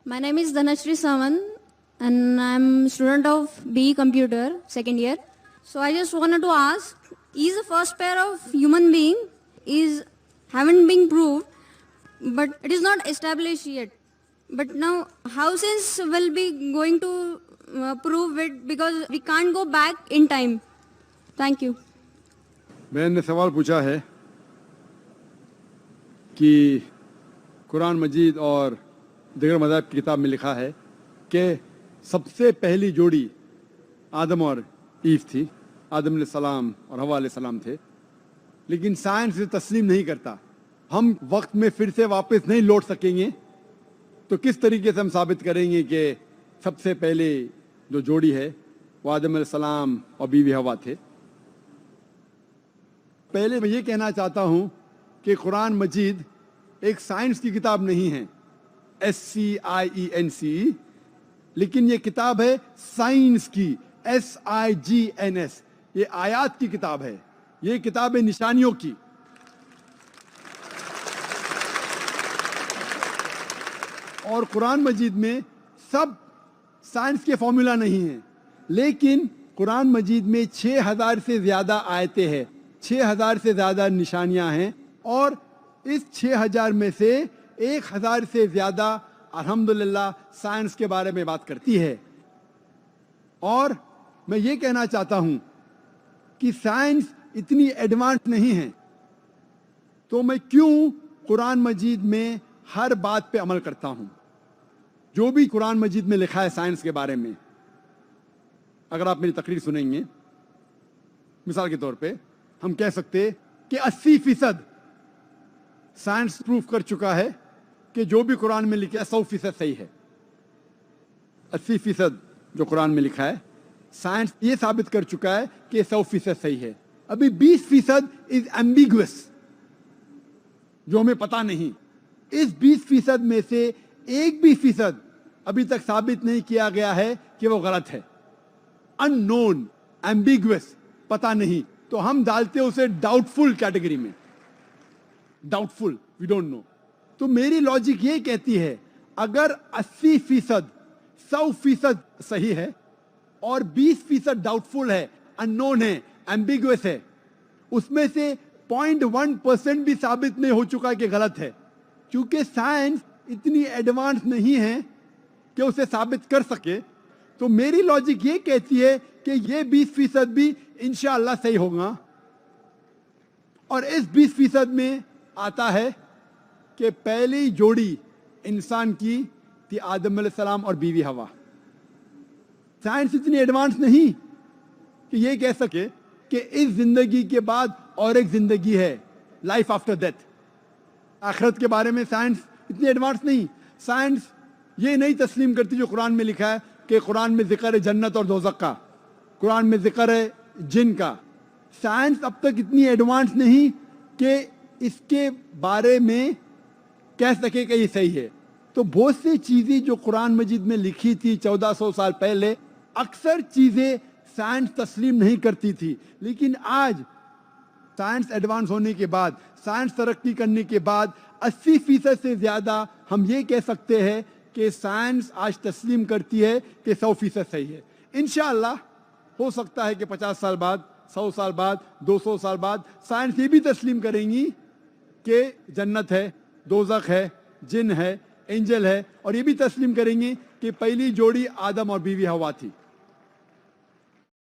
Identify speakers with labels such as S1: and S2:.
S1: My name is Dhanashri Sawan and I'm student of BE Computer, second year. So I just wanted to ask, is the first pair of human being haven't been proved, but it is not established yet. But now how science will be going to prove it, because we can't go back in time. Thank you.
S2: मैंने सवाल पूछा है कि कुरान मजीद और दीगर मज़ाहिब की किताब में लिखा है कि सबसे पहली जोड़ी आदम और ईव थी, आदम अलैहिस्सलाम और हवा अलैहिस्सलाम थे, लेकिन साइंस इसे तस्लीम नहीं करता। हम वक्त में फिर से वापस नहीं लौट सकेंगे, तो किस तरीके से हम साबित करेंगे कि सबसे पहले जो जोड़ी है वो आदम अलैहिस्सलाम और बीवी हवा थे। पहले मैं ये कहना चाहता हूँ कि कुरान मजीद एक साइंस की किताब नहीं है, SCIENC, लेकिन ये किताब है साइंस की, SIGNS। ये आयात की किताब है, ये किताब है निशानियों की। और कुरान मजीद में सब साइंस के फॉर्मूला नहीं है, लेकिन कुरान मजीद में 6000 से ज़्यादा आयतें हैं, 6000 से ज़्यादा निशानियां हैं, और इस 6000 में से 1000 से ज़्यादा अल्हम्दुलिल्लाह साइंस के बारे में बात करती है। और मैं ये कहना चाहता हूँ कि साइंस इतनी एडवांस नहीं है, तो मैं क्यों कुरान मजीद में हर बात पे अमल करता हूँ। जो भी कुरान मजीद में लिखा है साइंस के बारे में, अगर आप मेरी तकरीर सुनेंगे, मिसाल के तौर पे हम कह सकते कि 80% साइंस प्रूफ कर चुका है कि जो भी कुरान में लिखा है 100% सही है। 80% जो कुरान में लिखा है साइंस ये साबित कर चुका है कि 100% सही है। अभी 20% इज एम्बिगुअस, जो हमें पता नहीं। इस 20% में से 1% अभी तक साबित नहीं किया गया है कि वो गलत है। अननोन, एम्बिगुअस, पता नहीं, तो हम डालते हैं उसे डाउटफुल कैटेगरी में। Doubtful, we don't know. तो मेरी लॉजिक ये कहती है, अगर 80% 100% सही है और 20% डाउटफुल है, अननोन है, एम्बिगुअस है, उसमें से 0.1% भी साबित नहीं हो चुका कि गलत है, क्योंकि साइंस इतनी एडवांस नहीं है कि उसे साबित कर सके। तो मेरी लॉजिक ये कहती है कि ये 20% भी इंशाअल्लाह सही होगा। और इस 20% में आता है कि पहली जोड़ी इंसान की थी आदम अलैहिस्सलाम और बीवी हवा। साइंस इतनी एडवांस नहीं कि ये कह सके कि इस जिंदगी के बाद और एक जिंदगी है, लाइफ आफ्टर डेथ। आखिरत के बारे में साइंस इतनी एडवांस नहीं। साइंस ये नहीं तस्लीम करती जो कुरान में लिखा है कि कुरान में जिक्र है जन्नत और दोज़ख का, कुरान में जिक्र है जिन का। साइंस अब तक इतनी एडवांस नहीं कि इसके बारे में कह सके कि ये सही है। तो बहुत सी चीज़ें जो कुरान मजीद में लिखी थी 1400 साल पहले, अक्सर चीज़ें साइंस तस्लीम नहीं करती थी, लेकिन आज साइंस एडवांस होने के बाद, साइंस तरक्की करने के बाद 80% से ज़्यादा हम ये कह सकते हैं कि साइंस आज तस्लीम करती है कि 100% सही है। इंशाअल्लाह हो सकता है कि 50 साल बाद, 100 साल बाद, 200 साल बाद साइंस ये भी तस्लीम करेंगी कि जन्नत है, दोज़ख है, जिन है, एंजल है, और ये भी तस्लीम करेंगी कि पहली जोड़ी आदम और बीवी हवा थी।